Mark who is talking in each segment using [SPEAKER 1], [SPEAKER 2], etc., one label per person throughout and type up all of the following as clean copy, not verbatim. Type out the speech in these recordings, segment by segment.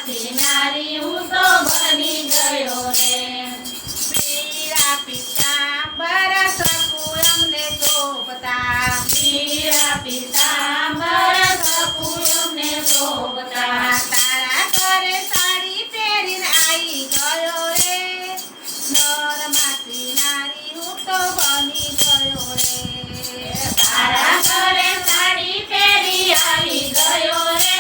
[SPEAKER 1] માંથી નારી હું તો બની ગયો રે
[SPEAKER 2] પીળા પીતાંબર સકું અમને શોભતા
[SPEAKER 1] પીળા પીતાંબર સકું અમને શોભતા
[SPEAKER 2] તારા ઘરે સાડી પહેરીને આવી ગયો રે નરમાંથી નારી હું તો બની ગયો રે
[SPEAKER 1] તારા ઘરે સાડી પહેરી આવી ગયો રે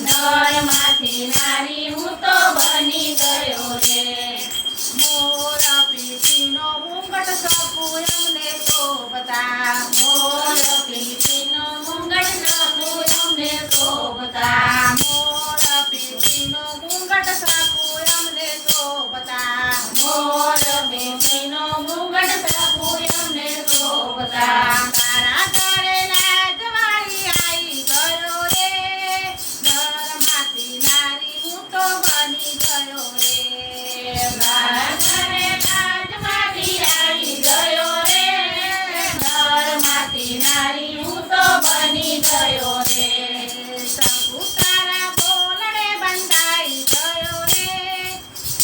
[SPEAKER 1] નરમાંથી નારી હું તો બની ગયો રે
[SPEAKER 2] મોર પીટીનો ઘૂંઘટ સકું અમને શોભતા
[SPEAKER 1] મોર પીટીનો ઘૂંઘટ સકું અમને શોભતા
[SPEAKER 2] મોર પીટીનો ઘૂંઘટ સકું અમને શોભતા
[SPEAKER 1] મોર પીટીનો ઘૂંઘટ સકું અમને શોભતા
[SPEAKER 2] તારા ઘરે લાજવાળી આવી ગયો રે નરમાંથી નારી હું તો બની ગયો રે
[SPEAKER 1] મારા ઘરે રાજમાંથી આવી ગયો રે નરમાંથી નારી હું તો બની ગયો રે
[SPEAKER 2] સકુ તારા બોલડે બંધાઈ ગયો રે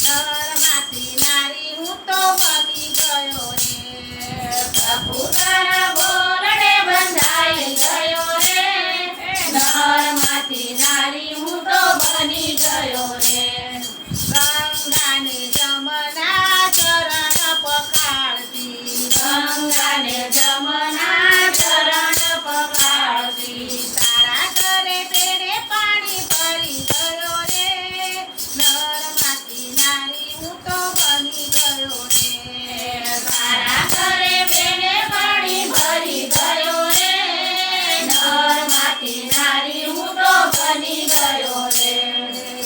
[SPEAKER 2] નરમાંથી નારી હું તો બની ગયો રે
[SPEAKER 1] સપુતારા બોલડે બંધાઈ ગયો રે નરમાંથી નારી હું તો બની ગયો રે
[SPEAKER 2] ગંગાને જમના ચરણ પખાળતી
[SPEAKER 1] ગંગાને જમના ચરણ પખાળતી
[SPEAKER 2] તારા ઘરે પેડે પાણી ભરી ગયો રે નરમાંથી નારી હું તો બની ગયો રે
[SPEAKER 1] તારા ઘરે બેને પાણી ભરી ગયો રે નરમાંથી નારી હું તો બની ગયો રે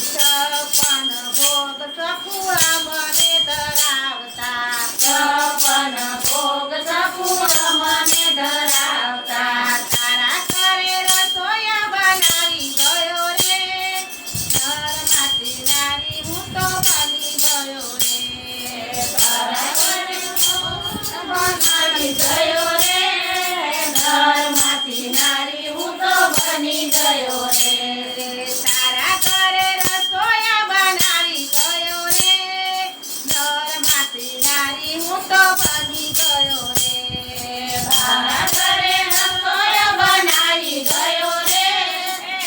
[SPEAKER 2] છપ્પન ભોગ સખુઆ મને ધરાવતા
[SPEAKER 1] છપ્પન ભોગ સપુર મને ધરાવતા
[SPEAKER 2] તારા ઘરે રસોયા બનાવી ગયો રે નરમાંથી નારી હું તો બની ગયો રે
[SPEAKER 1] તારા ઘરે બનાવી ગયો રે નરમાંથી નારી હું તો બની ગયો રે
[SPEAKER 2] તારા ઘરે રસોયા બનાવી ગયો રે નરમાંથી નારી હું તો બની ગયો રે
[SPEAKER 1] તારા ઘરે રસોઈ બનાવી ગયો રે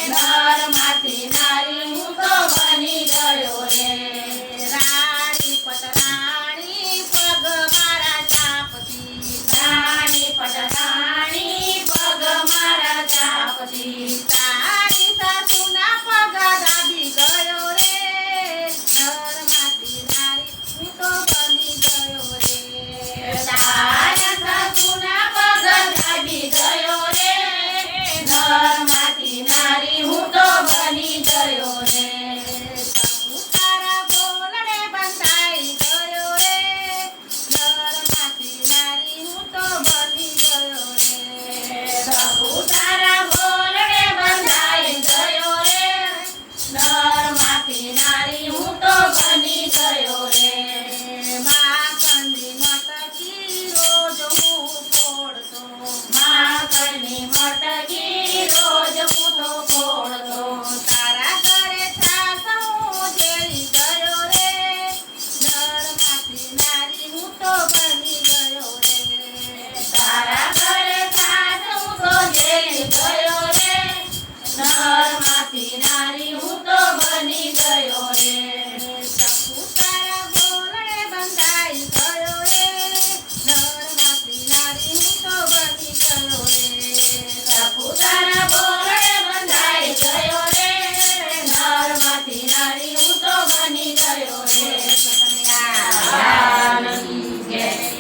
[SPEAKER 1] નરમાંથી નારી હું તો બની ગયો રે
[SPEAKER 2] રાણી પટરાણી પગ મારા ચાપતી
[SPEAKER 1] રાણી પટરાણી પગ મારા ચાપતી
[SPEAKER 2] તારી સાસુના પગ દાબી ગયો રે નરમાંથી નારી હું તો બની ગયો રે
[SPEAKER 1] તારા સાસુના પગ દાબી ગયો રે નરમાંથી નારી હું તો બની ગયો રે
[SPEAKER 2] સપુ તારા બોલડે બંધાઈ ગયો રે નરમાંથી નારી હું તો બની ગયો રે
[SPEAKER 1] સપુતારા બોલડે બંધાઈ ગયો રે નરમાંથી નારી હું તો બની ગયો રે
[SPEAKER 2] માખણની મટકી રોજ હું ફોડતો
[SPEAKER 1] માખણની મટકી